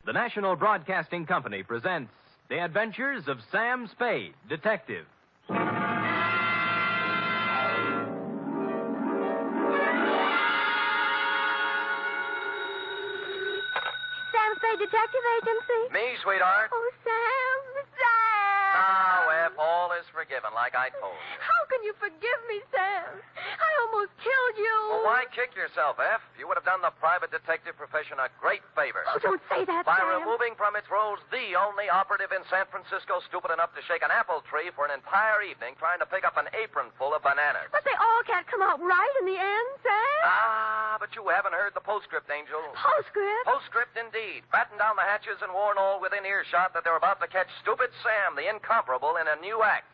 the National Broadcasting Company presents The Adventures of Sam Spade, Detective. Sam Spade Detective Agency? Me, sweetheart. Oh, Sam. Now, F, all is forgiven, like I told you. How can you forgive me, Sam? I almost killed you. Well, why kick yourself, F? You would have done the private detective profession a great favor. Oh, don't say that, By Sam. removing from its rolls the only operative in San Francisco stupid enough to shake an apple tree for an entire evening trying to pick up an apron full of bananas. But they all can't come out right in the end, Sam. But you haven't heard the postscript, Angel. Postscript? Postscript, indeed. Batten down the hatches and warn all within earshot that they're about to catch Stupid Sam, the incomparable, in a new act.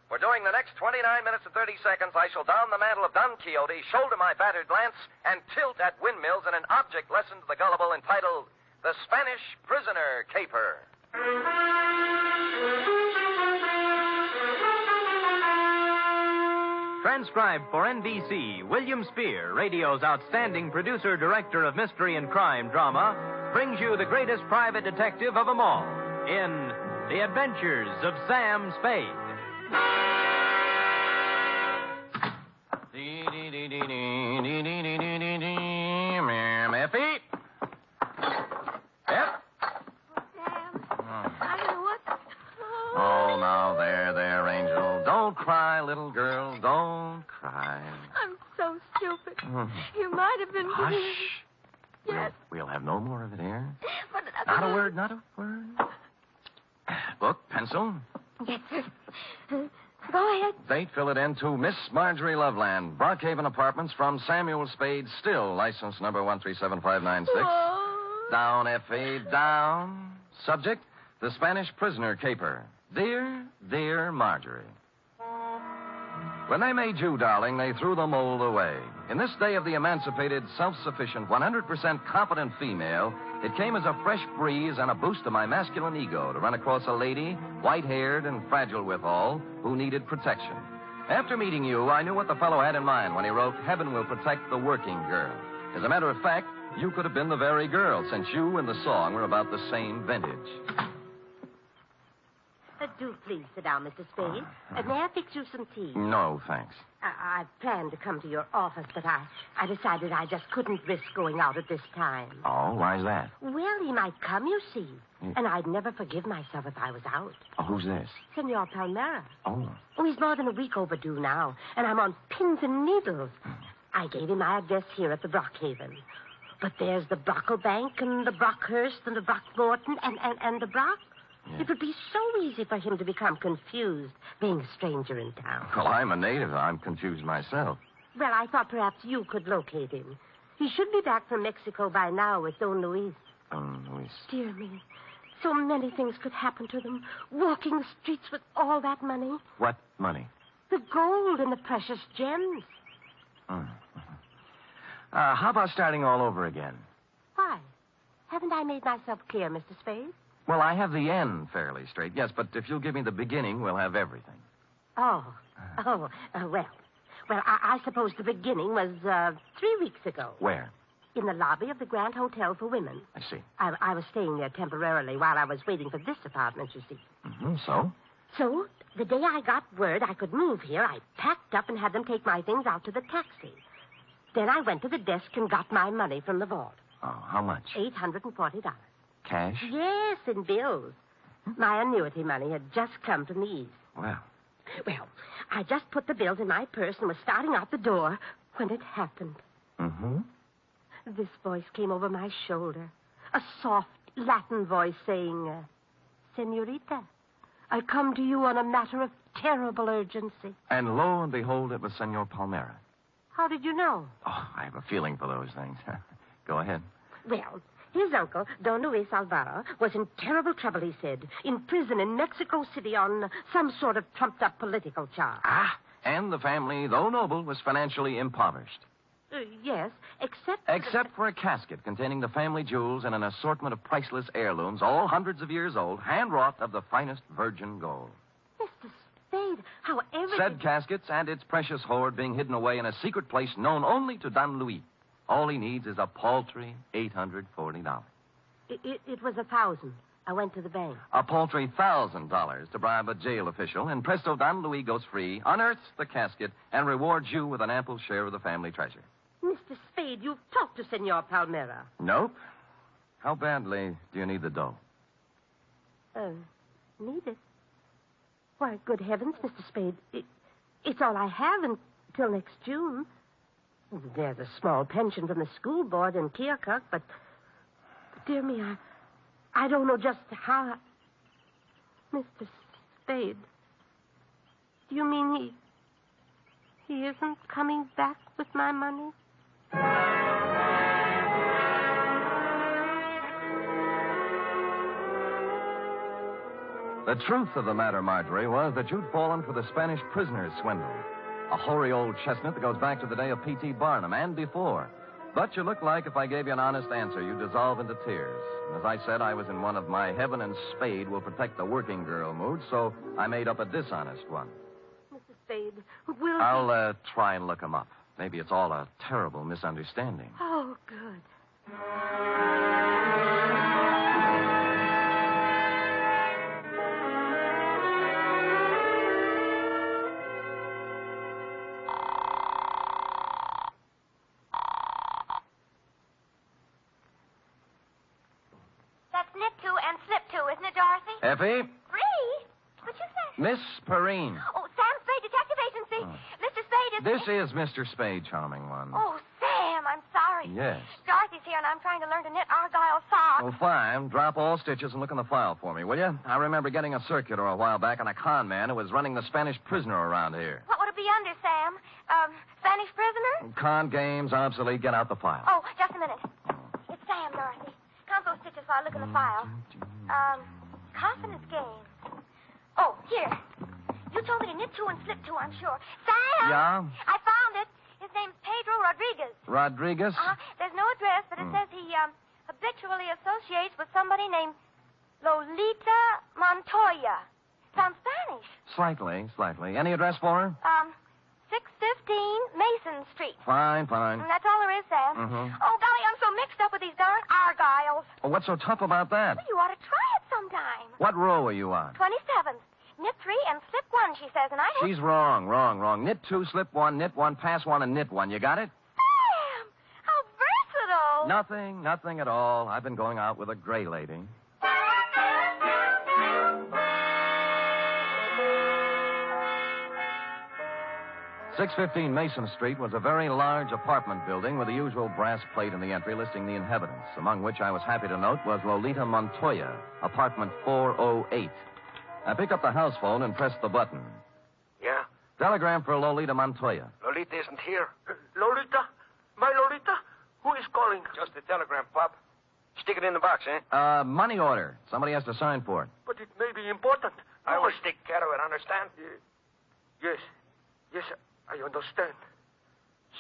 For during the next 29 minutes and 30 seconds, I shall don the mantle of Don Quixote, shoulder my battered lance, and tilt at windmills in an object lesson to the gullible entitled The Spanish Prisoner Caper. Transcribed for NBC, William Spear, radio's outstanding producer-director of mystery and crime drama, brings you the greatest private detective of them all in The Adventures of Sam Spade. Effie? F? Sam, I don't know what... Oh, now, there, Angel. Don't cry, little girl. Don't cry. I'm so stupid. You might have been... Hush. Yes. We'll have no more of it here. But... Not a word, not a word. Book, pencil. Yes, sir. Go ahead. Date, fill it in to Miss Marjorie Loveland, Brockhaven Apartments, from Samuel Spade, still license number 137596. Oh. Down, F.A., down. Subject, the Spanish prisoner caper. Dear Marjorie. When they made you, darling, they threw the mold away. In this day of the emancipated, self-sufficient, 100% competent female, it came as a fresh breeze and a boost to my masculine ego to run across a lady, white-haired and fragile withal, who needed protection. After meeting you, I knew what the fellow had in mind when he wrote, "Heaven will protect the working girl." As a matter of fact, you could have been the very girl, since you and the song were about the same vintage. Do please sit down, Mr. Spade. May I fix you some tea? No, thanks. I planned to come to your office, but I decided I just couldn't risk going out at this time. Oh, why's that? Well, he might come, you see. And I'd never forgive myself if I was out. Oh, who's this? Senor Palmera. Oh, He's more than a week overdue now, and I'm on pins and needles. I gave him my address here at the Brockhaven. But there's the Brocklebank and the Brockhurst and the Brockmorton and the Brock. Yeah. It would be so easy for him to become confused, being a stranger in town. Well, I'm a native. I'm confused myself. Well, I thought perhaps you could locate him. He should be back from Mexico by now with Don Luis. Don Luis. Dear me. So many things could happen to them. Walking the streets with all that money. What money? The gold and the precious gems. How about starting all over again? Why? Haven't I made myself clear, Mr. Spade? Well, I have the end fairly straight, yes, but if you'll give me the beginning, we'll have everything. Well, I suppose the beginning was 3 weeks ago. Where? In the lobby of the Grand Hotel for Women. I see. I was staying there temporarily while I was waiting for this apartment, you see. So? So, the day I got word I could move here, I packed up and had them take my things out to the taxi. Then I went to the desk and got my money from the vault. Oh, how much? $840. Cash? Yes, in bills. My annuity money had just come from the East. Well, I just put the bills in my purse and was starting out the door when it happened. This voice came over my shoulder. A soft Latin voice saying, Senorita, I come to you on a matter of terrible urgency. And lo and behold, it was Senor Palmera. How did you know? Oh, I have a feeling for those things. Go ahead. Well, his uncle, Don Luis Alvaro, was in terrible trouble, he said. In prison in Mexico City on some sort of trumped-up political charge. And the family, though noble, was financially impoverished. Yes, except... Except for a casket containing the family jewels and an assortment of priceless heirlooms, all hundreds of years old, hand-wrought of the finest virgin gold. Mr. Spade, how everything... Said caskets and its precious hoard being hidden away in a secret place known only to Don Luis. All he needs is a paltry $840. It was $1,000. I went to the bank. A paltry $1,000 to bribe a jail official, and presto, Don Louis goes free, unearths the casket, and rewards you with an ample share of the family treasure. Mr. Spade, you've talked to Senor Palmera. Nope. How badly do you need the dough? Need it? Why, good heavens, Mr. Spade. It's all I have until next June. There's a small pension from the school board in Keokuk, but dear me, I don't know just how. Mr. Spade, do you mean he isn't coming back with my money? The truth of the matter, Marjorie, was that you'd fallen for the Spanish prisoner's swindle. A hoary old chestnut that goes back to the day of P.T. Barnum and before. But you look like if I gave you an honest answer, you'd dissolve into tears. And as I said, I was in one of my heaven and Spade will protect the working girl moods, so I made up a dishonest one. Mr. Spade, will I'll try and look him up. Maybe it's all a terrible misunderstanding. Oh, good. Effie? Free? What you say? Miss Perrine. Oh, Sam, Spade Detective Agency. Mr. Spade is... This is Mr. Spade, charming one. Oh, Sam, I'm sorry. Yes. Dorothy's here, and I'm trying to learn to knit argyle socks. Well, fine. Drop all stitches and look in the file for me, will you? I remember getting a circular a while back on a con man who was running the Spanish prisoner around here. What would it be under, Sam? Spanish prisoner? Con games, obsolete. Get out the file. Oh, just a minute. It's Sam, Dorothy. Count those stitches while I look in the file. Confidence game. Oh, here. You told me to knit two and slip two, I'm sure. Sam! Yeah? I found it. His name's Pedro Rodriguez. Rodriguez? There's no address, but it says he habitually associates with somebody named Lolita Montoya. Sounds Spanish. Slightly. Any address for her? 615 Mason Street. Fine. And that's all there is, Sam. Oh, golly, I'm so mixed up with these darn argyles. Well, what's so tough about that? Well, you ought to try it sometime. What row are you on? 27th. Knit three and slip one, she says, and I... She's wrong. Knit two, slip one, knit one, pass one, and knit one. You got it? Sam! How versatile. Nothing at all. I've been going out with a gray lady. 615 Mason Street was a very large apartment building with the usual brass plate in the entry listing the inhabitants, among which I was happy to note was Lolita Montoya, apartment 408. I picked up the house phone and pressed the button. Yeah? Telegram for Lolita Montoya. Lolita isn't here. Lolita? My Lolita? Who is calling? Just a telegram, Pop. Stick it in the box, eh? Money order. Somebody has to sign for it. But it may be important. I will take care of it, understand? Yes, I understand.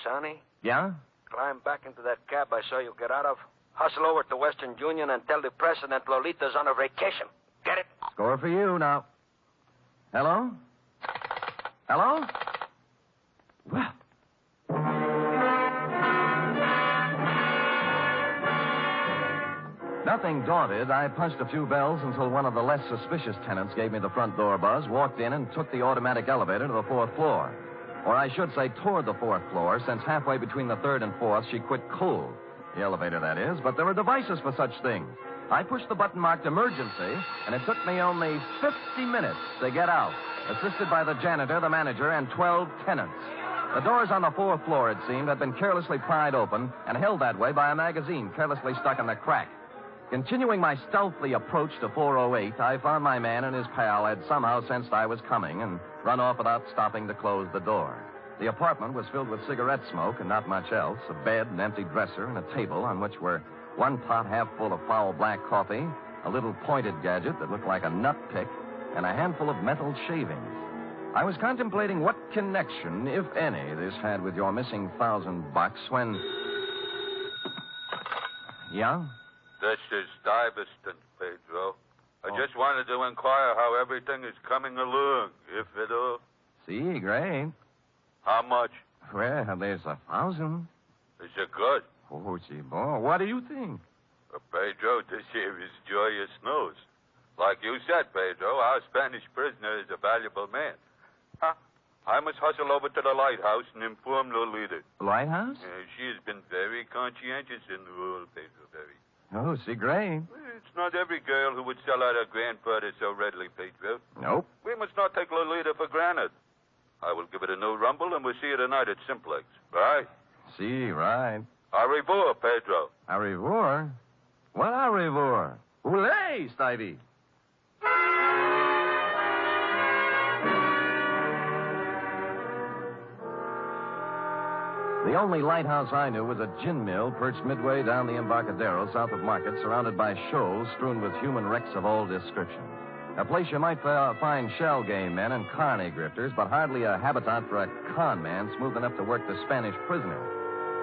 Sonny, Yeah? climb back into that cab I saw you get out of. Hustle over to Western Union and tell the president Lolita's on a vacation. Get it? Score for you now. Hello? Well. Nothing daunted, I punched a few bells until one of the less suspicious tenants gave me the front door buzz, walked in, and took the automatic elevator to the fourth floor. Or I should say toward the fourth floor, since halfway between the third and fourth, she quit cold. The elevator, that is, but there are devices for such things. I pushed the button marked emergency, and it took me only 50 minutes to get out, assisted by the janitor, the manager, and 12 tenants. The doors on the fourth floor, it seemed, had been carelessly pried open and held that way by a magazine carelessly stuck in the crack. Continuing my stealthy approach to 408, I found my man and his pal had somehow sensed I was coming and run off without stopping to close the door. The apartment was filled with cigarette smoke and not much else, a bed, an empty dresser, and a table on which were one pot half full of foul black coffee, a little pointed gadget that looked like a nut pick, and a handful of metal shavings. I was contemplating what connection, if any, this had with your missing $1,000 when... Yeah? This is Stuyvesant, Pedro. I just wanted to inquire how everything is coming along, if at all. See, great. How much? Well, there's $1,000. Is it good? Oh, gee, boy, what do you think? Pedro, this here is joyous news. Like you said, Pedro, our Spanish prisoner is a valuable man. I must hustle over to the lighthouse and inform Lolita. Lighthouse? She has been very conscientious in the role, Pedro, very. Oh, see, great. It's not every girl who would sell out her grandfather so readily, Pedro. Nope. We must not take Lolita for granted. I will give it a new rumble, and we'll see her tonight at Simplex. Right? See, right. Au revoir, Pedro. Au revoir? What au revoir? Oulé, Stevie. The only lighthouse I knew was a gin mill perched midway down the Embarcadero south of Market, surrounded by shoals strewn with human wrecks of all descriptions. A place you might find shell game men and carny grifters, but hardly a habitat for a con man smooth enough to work the Spanish prisoner.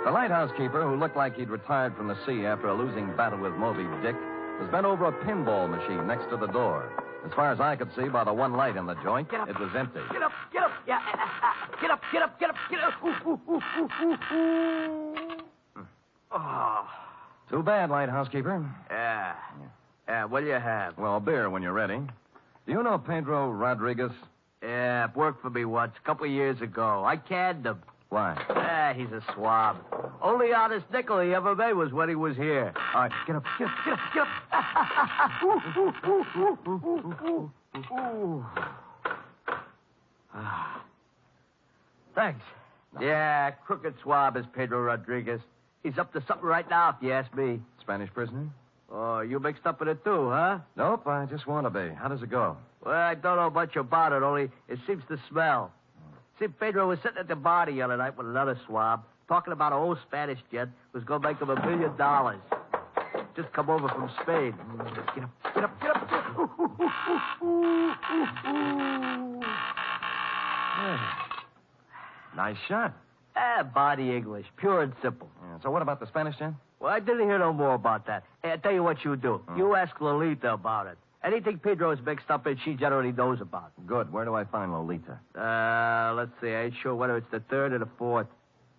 The lighthouse keeper, who looked like he'd retired from the sea after a losing battle with Moby Dick, was bent over a pinball machine next to the door. As far as I could see by the one light in the joint, it was empty. Get up, get up. Yeah, get up, get up, get up, get up. Oh. Too bad, lighthouse keeper. Yeah, what do you have? Well, beer when you're ready. Do you know Pedro Rodriguez? Yeah, worked for me once, a couple of years ago. I canned him. Why? He's a swab. Only honest nickel he ever made was when he was here. All right, get up, get up, get up, get up. Thanks. Yeah, crooked swab is Pedro Rodriguez. He's up to something right now, if you ask me. Spanish prisoner? Oh, you mixed up in it too, huh? Nope, I just want to be. How does it go? Well, I don't know much about it, only it seems to smell. See, Pedro was sitting at the bar the other night with another swab, talking about an old Spanish gent who was going to make him $1 million. Just come over from Spade. Get up, get up, get up. Nice shot. Body English, pure and simple. Yeah, so what about the Spanish gent? Well, I didn't hear no more about that. Hey, I'll tell you what you do. You ask Lolita about it. Anything Pedro is mixed up in, she generally knows about. Good. Where do I find Lolita? Let's see. I ain't sure whether it's the third or the fourth.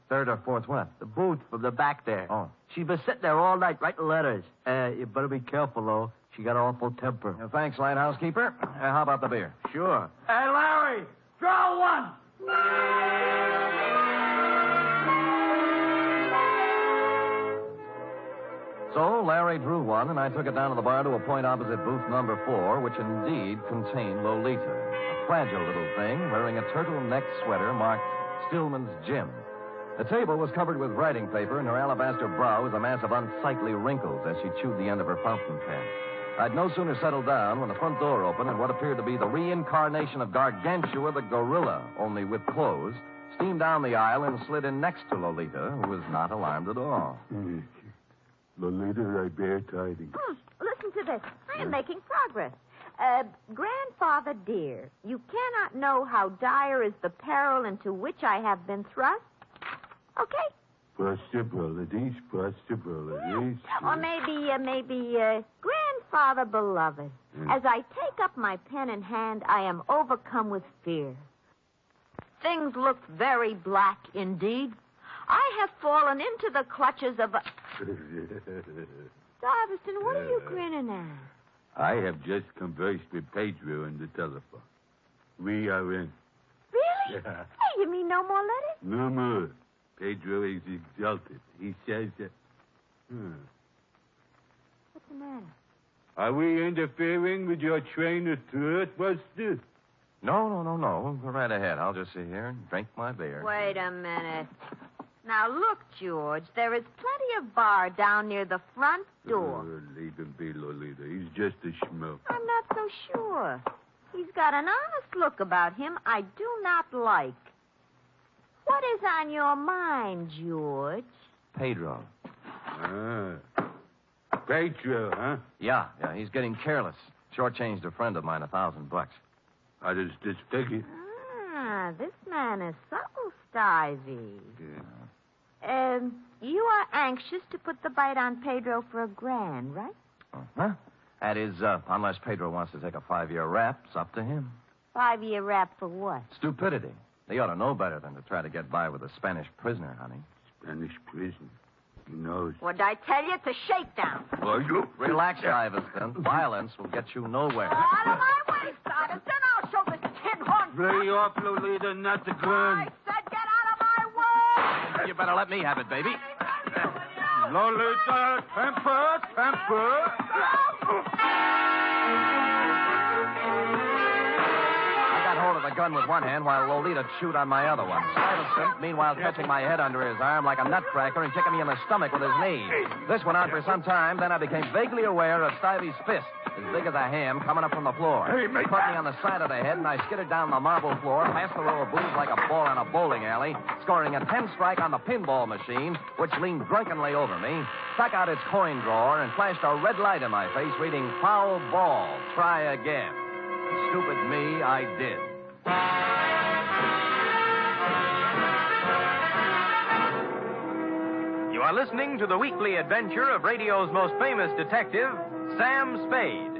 Third or fourth what? The booth from the back there. Oh. She's been sitting there all night writing letters. You better be careful, though. She got an awful temper. Thanks, lighthouse keeper. How about the beer? Sure. Hey, Larry, draw one. So Larry drew one, and I took it down to the bar to a point opposite booth number 4, which indeed contained Lolita, a fragile little thing wearing a turtleneck sweater marked Stillman's Gym. The table was covered with writing paper, and her alabaster brow was a mass of unsightly wrinkles as she chewed the end of her fountain pen. I'd no sooner settled down when the front door opened and what appeared to be the reincarnation of Gargantua the gorilla, only with clothes, steamed down the aisle and slid in next to Lolita, who was not alarmed at all. Lolita, I bear tidings. Listen to this. I am making progress. Grandfather dear, you cannot know how dire is the peril into which I have been thrust. Okay? Possibilities. Or maybe, Grandfather beloved. As I take up my pen in hand, I am overcome with fear. Things look very black indeed. I have fallen into the clutches of a... Darveston, what are you grinning at? I have just conversed with Pedro on the telephone. We are in. Really? Yeah. Hey, you mean no more letters? No more. Pedro is exalted. He says that... What's the matter? Are we interfering with your train of thought, Buster? No. Go right ahead. I'll just sit here and drink my beer. Wait a minute. Now, look, George, there is plenty of bar down near the front door. Leave him be, Lolita. He's just a schmuck. I'm not so sure. He's got an honest look about him I do not like. What is on your mind, George? Pedro. Pedro, huh? Yeah, he's getting careless. Shortchanged a friend of mine $1,000. How does this figure? This man is subtle, Stivey. Yeah. You are anxious to put the bite on Pedro for $1,000, right? Uh-huh. That is, unless Pedro wants to take a 5-year rap, it's up to him. 5-year rap for what? Stupidity. They ought to know better than to try to get by with a Spanish prisoner, honey. Spanish prisoner? He knows. What'd I tell you? It's a shakedown. Are you? Relax, Iverson. Violence will get you nowhere. Out of my way, Stuyvesant. I'll show this tin horn. Lay off, Lolita, not the gun. I said get out of my way. You better let me have it, baby. Lolita, temper. I got hold of the gun with one hand while Lolita chewed on my other one. Stuyvesant, meanwhile, catching my head under his arm like a nutcracker and kicking me in the stomach with his knee. This went on for some time, then I became vaguely aware of Stuyvesant's fist, as big as a ham, coming up from the floor. He put me on the side of the head, and I skidded down the marble floor, past the row of booths like a ball in a bowling alley, scoring a 10-strike on the pinball machine, which leaned drunkenly over me, stuck out its coin drawer, and flashed a red light in my face, reading, "Foul ball, try again." Stupid me, I did. You are listening to the weekly adventure of radio's most famous detective, Sam Spade.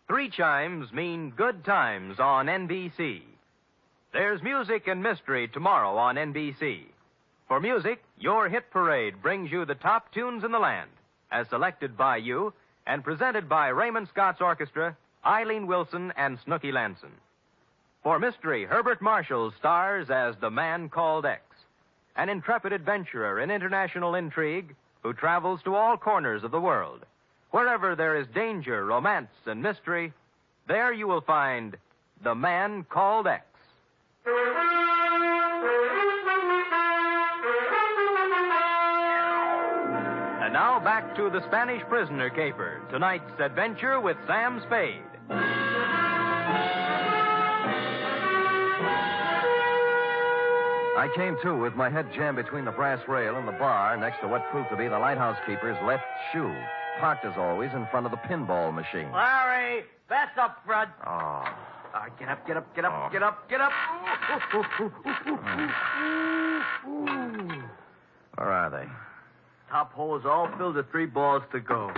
Three chimes mean good times on NBC. There's music and mystery tomorrow on NBC. For music, your hit parade brings you the top tunes in the land, as selected by you and presented by Raymond Scott's Orchestra, Eileen Wilson, and Snooky Lanson. For mystery, Herbert Marshall stars as the Man Called X, an intrepid adventurer in international intrigue who travels to all corners of the world. Wherever there is danger, romance, and mystery, there you will find the Man Called X. And now back to the Spanish Prisoner Caper, tonight's adventure with Sam Spade. I came to with my head jammed between the brass rail and the bar next to what proved to be the lighthouse keeper's left shoe, parked as always in front of the pinball machine. Larry, that's up front. Oh. Get up, get up, get up, get up, get up. Where are they? Top hole is all filled with 3 balls to go.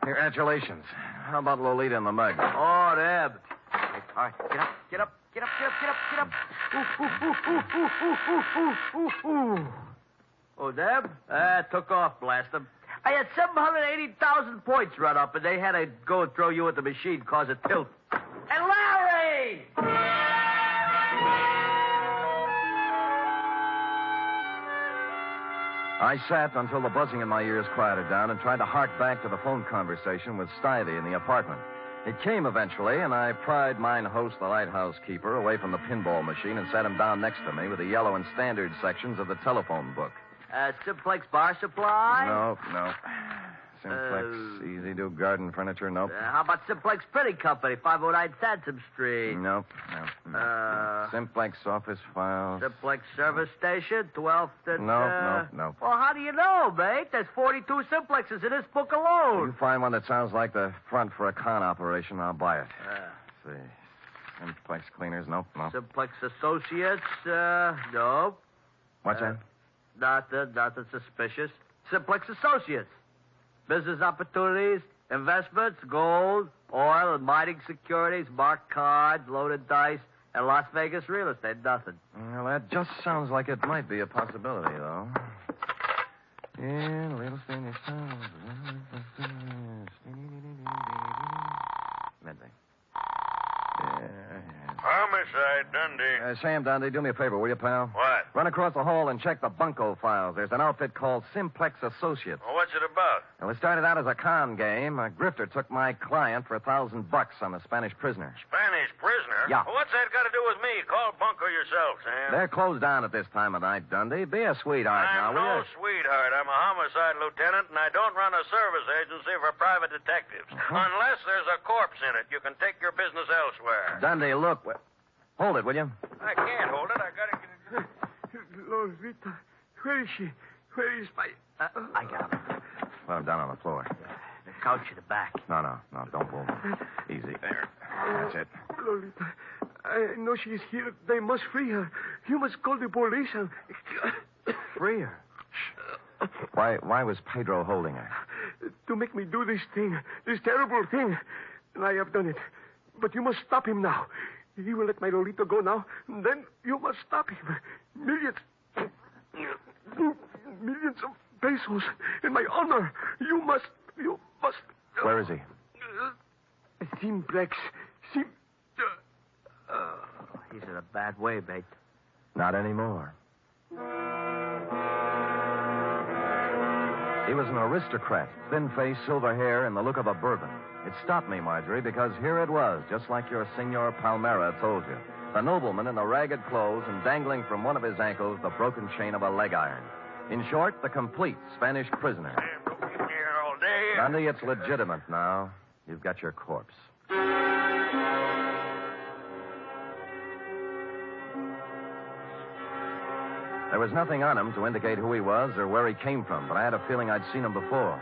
Congratulations. How about Lolita and the mug? Oh, Deb. All right, get up, get up, get up, get up, get up, get up. Oh, Deb? Took off, blast them. I had 780,000 points run up, and they had to go and throw you at the machine, cause a tilt. And Larry! I sat until the buzzing in my ears quieted down and tried to hark back to the phone conversation with Stivey in the apartment. It came eventually, and I pried mine host, the lighthouse keeper, away from the pinball machine and sat him down next to me with the yellow and standard sections of the telephone book. Simplex Bar Supply? No. Simplex, Easy Do Garden Furniture, nope. How about Simplex Printing Company, 509 Sansom Street? Nope. Simplex Office Files. Simplex Service Station, 12th and... No. Well, how do you know, mate? There's 42 Simplexes in this book alone. You find one that sounds like the front for a con operation, I'll buy it. Let's see. Simplex Cleaners, nope. Simplex Associates, nope. What's that? Nothing suspicious. Simplex Associates. Business opportunities, investments, gold, oil, and mining securities, marked cards, loaded dice, and Las Vegas real estate. Nothing. Well, that just sounds like it might be a possibility, though. Yeah, real estate is... Midday. Homicide, Dundee. Sam Dundee, do me a favor, will you, pal? What? Run across the hall and check the bunco files. There's an outfit called Simplex Associates. Well, what's it about? Well, it started out as a con game. A grifter took my client for $1,000 on a Spanish prisoner. Spanish prisoner? Yeah. Well, what's that got to do with me? Call Bunko yourself, Sam. They're closed down at this time of night, Dundee. Be a sweetheart now, I'm will no you? sweetheart. I'm a homicide lieutenant, and I don't run a service agency for private detectives. Unless there's a corpse in it. You can take your business elsewhere. Dundee, look. Hold it, will you? I can't hold it. I got to get it. Lolita, where is she? Where is my... I got him. Put him down on the floor. The couch in the back. No, don't move. Easy. There. That's it. Lolita, I know she's here. They must free her. You must call the police and... Free her? Why was Pedro holding her? To make me do this thing, this terrible thing. And I have done it. But you must stop him now. He will let my Lolita go now. Then you must stop him. Millions of pesos in my honor. You must. Where is he? Simplex. He's in a bad way, mate. Not anymore. He was an aristocrat, thin face, silver hair, and the look of a bourbon. It stopped me, Marjorie, because here it was, just like your Senor Palmera told you. The nobleman in the ragged clothes and dangling from one of his ankles the broken chain of a leg iron. In short, the complete Spanish prisoner. Here all day. Dundee, it's legitimate now. You've got your corpse. There was nothing on him to indicate who he was or where he came from, but I had a feeling I'd seen him before.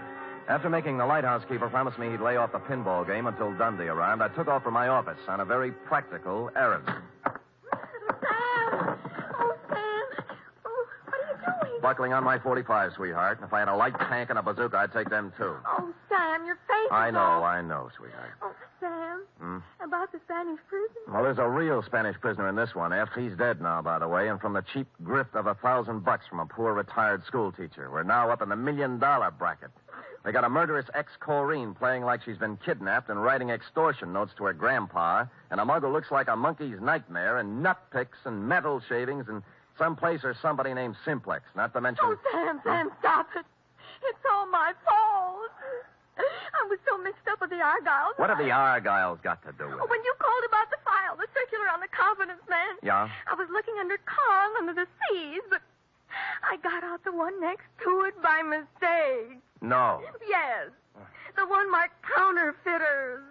After making the lighthouse keeper promise me he'd lay off the pinball game until Dundee arrived, I took off for my office on a very practical errand. Sam! Oh, Sam! Oh, what are you doing? Buckling on my 45, sweetheart. If I had a light tank and a bazooka, I'd take them, too. Oh, Sam, your face I is know, all... sweetheart. Oh, Sam, about the Spanish prison? Well, there's a real Spanish prisoner in this one, F. He's dead now, by the way, and from the cheap grift of $1,000 from a poor retired school teacher. We're now up in the $1 million bracket. They got a murderous ex-Corrine playing like she's been kidnapped and writing extortion notes to her grandpa, and a mug who looks like a monkey's nightmare, and nut picks and metal shavings, and someplace or somebody named Simplex, not to mention... Oh, Sam, stop it. It's all my fault. I was so mixed up with the Argyles. What have the Argyles got to do with it? When you called about the file, the circular on the confidence man. Yeah? I was looking under Kong under the C's, but I got out the one next to it by mistake. No. Yes. The one marked counterfeiters.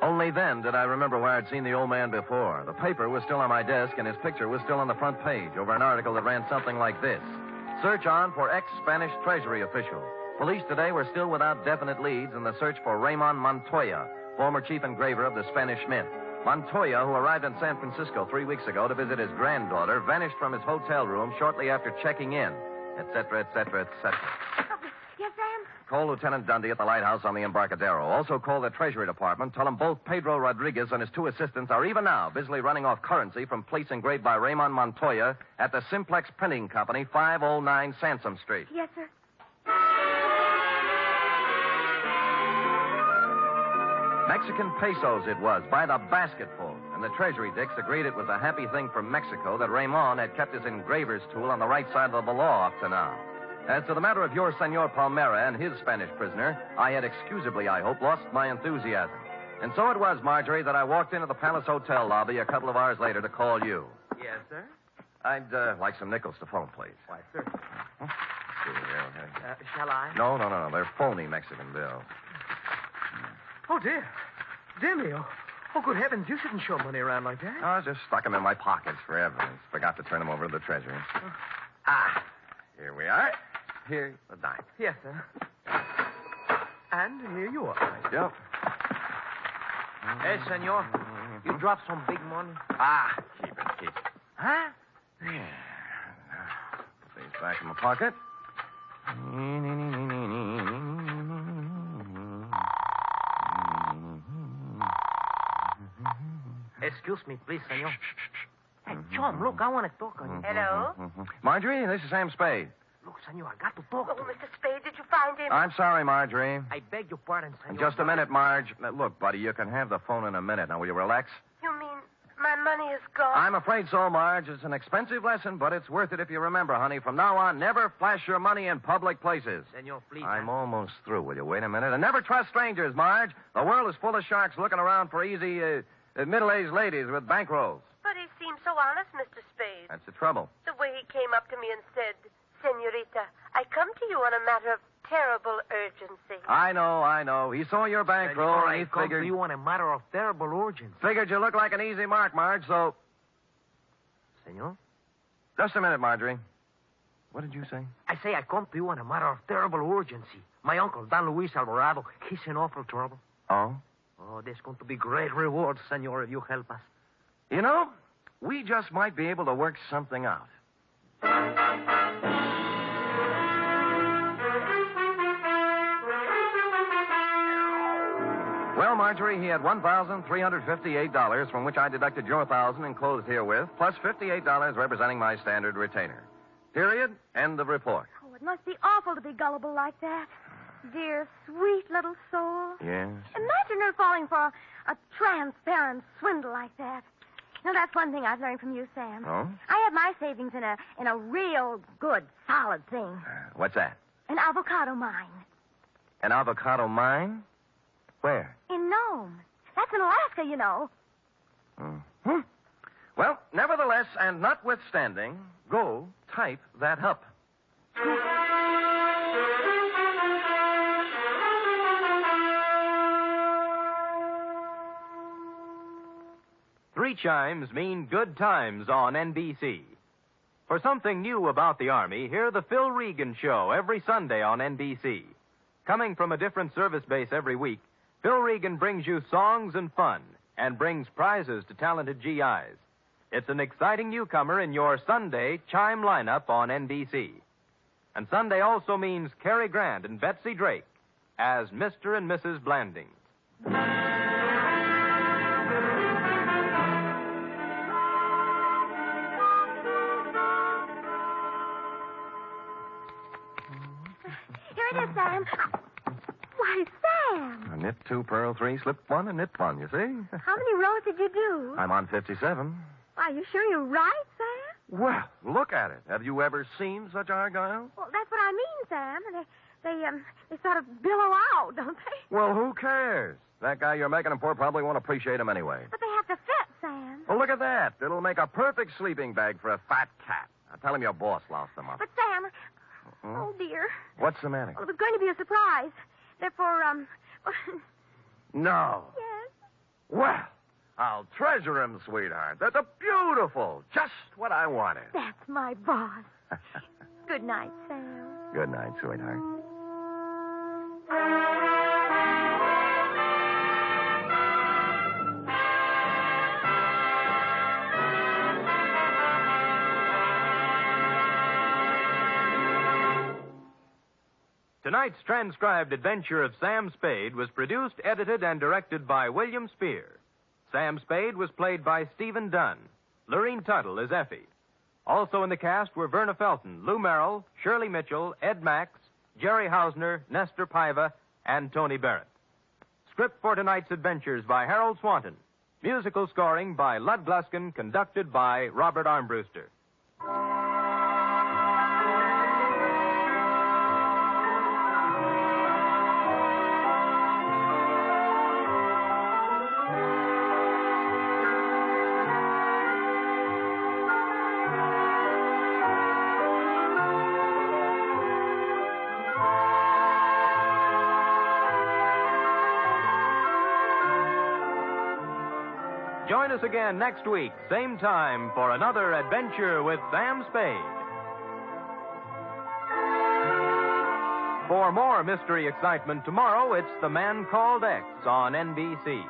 Only then did I remember where I'd seen the old man before. The paper was still on my desk, and his picture was still on the front page over an article that ran something like this. Search on for ex-Spanish Treasury official. Police today were still without definite leads in the search for Raymond Montoya, former chief engraver of the Spanish Mint. Montoya, who arrived in San Francisco 3 weeks ago to visit his granddaughter, vanished from his hotel room shortly after checking in, etc., etc., etc. Yes, Sam? Call Lieutenant Dundee at the lighthouse on the Embarcadero. Also call the Treasury Department. Tell them both Pedro Rodriguez and his 2 assistants are even now busily running off currency from plates engraved by Raymond Montoya at the Simplex Printing Company, 509 Sansom Street. Yes, sir. Mexican pesos it was, by the basketful. And the Treasury dicks agreed it was a happy thing for Mexico that Raymond had kept his engraver's tool on the right side of the law up to now. As to the matter of your Senor Palmera and his Spanish prisoner, I had excusably, I hope, lost my enthusiasm. And so it was, Marjorie, that I walked into the Palace Hotel lobby a couple of hours later to call you. Yes, sir? I'd like some nickels to phone, please. Why, sir. Okay. Shall I? No. They're phony Mexican bills. Oh, dear. Dear me. Oh, good heavens. You shouldn't show money around like that. I just stuck them in my pockets for evidence. Forgot to turn them over to the Treasury. Here we are. Here's the dime. Yes, sir. And here you are. Thank you. Hey, senor. You dropped some big money. Keep it. Huh? Yeah. Put these back in my pocket. Excuse me, please, senor. Hey, Chum, look, I want to talk on you. Hello? Marjorie, this is Sam Spade. Look, senor, I got to talk Oh, to you. Mr. Spade, did you find him? I'm sorry, Marjorie. I beg your pardon, senor. Just a minute, Marge. Now, look, buddy, you can have the phone in a minute. Now, will you relax? You mean my money is gone? I'm afraid so, Marge. It's an expensive lesson, but it's worth it if you remember, honey. From now on, never flash your money in public places. Senor, please. I'm almost through. Will you wait a minute? And never trust strangers, Marge. The world is full of sharks looking around for easy, middle-aged ladies with bankrolls. But he seemed so honest, Mr. Spade. That's the trouble. The way he came up to me and said, Senorita, I come to you on a matter of terrible urgency. I know. He saw your bankroll, Senor, and he I come figured... to you on a matter of terrible urgency. Figured you look like an easy mark, Marge, so... Senor? Just a minute, Marjorie. What did you say? I say I come to you on a matter of terrible urgency. My uncle, Don Luis Alvarado, he's in awful trouble. Oh? Oh, there's going to be great rewards, senor, if you help us. You know, we just might be able to work something out. Well, Marjorie, he had $1,358, from which I deducted your $1,000 enclosed herewith, plus $58 representing my standard retainer. Period. End of report. Oh, it must be awful to be gullible like that. Dear, sweet little soul. Yes. Imagine her falling for a transparent swindle like that. You know, that's one thing I've learned from you, Sam. Oh? I have my savings in a real good, solid thing. What's that? An avocado mine. An avocado mine? Where? In Nome. That's in Alaska, you know. Mm-hmm. Well, nevertheless, and notwithstanding, go type that up. Three chimes mean good times on NBC. For something new about the Army, hear the Phil Regan Show every Sunday on NBC. Coming from a different service base every week, Phil Regan brings you songs and fun and brings prizes to talented GIs. It's an exciting newcomer in your Sunday chime lineup on NBC. And Sunday also means Cary Grant and Betsy Drake as Mr. and Mrs. Blandings. Here it is, Sam. Why, Sam. A knit 2, purl 3, slip 1, and knit 1, you see? How many rows did you do? I'm on 57. Are you sure you're right, Sam? Well, look at it. Have you ever seen such argyle? Well, that's what I mean, Sam. They sort of billow out, don't they? Well, who cares? That guy you're making him for probably won't appreciate him anyway. But they have to fit, Sam. Well, look at that. It'll make a perfect sleeping bag for a fat cat. Now, tell him your boss lost them up. But, Sam, oh, dear. What's the matter? Well, it was going to be a surprise. Therefore, No. Yes? Well, I'll treasure him, sweetheart. That's a beautiful. Just what I wanted. That's my boss. Good night, Sam. Good night, sweetheart. Tonight's transcribed adventure of Sam Spade was produced, edited, and directed by William Spear. Sam Spade was played by Stephen Dunn. Lorene Tuttle is Effie. Also in the cast were Verna Felton, Lou Merrill, Shirley Mitchell, Ed Max, Jerry Hausner, Nestor Paiva, and Tony Barrett. Script for tonight's adventures by Harold Swanton. Musical scoring by Lud Gluskin, conducted by Robert Armbruster. Join us again next week, same time, for another adventure with Sam Spade. For more mystery excitement tomorrow, it's The Man Called X on NBC.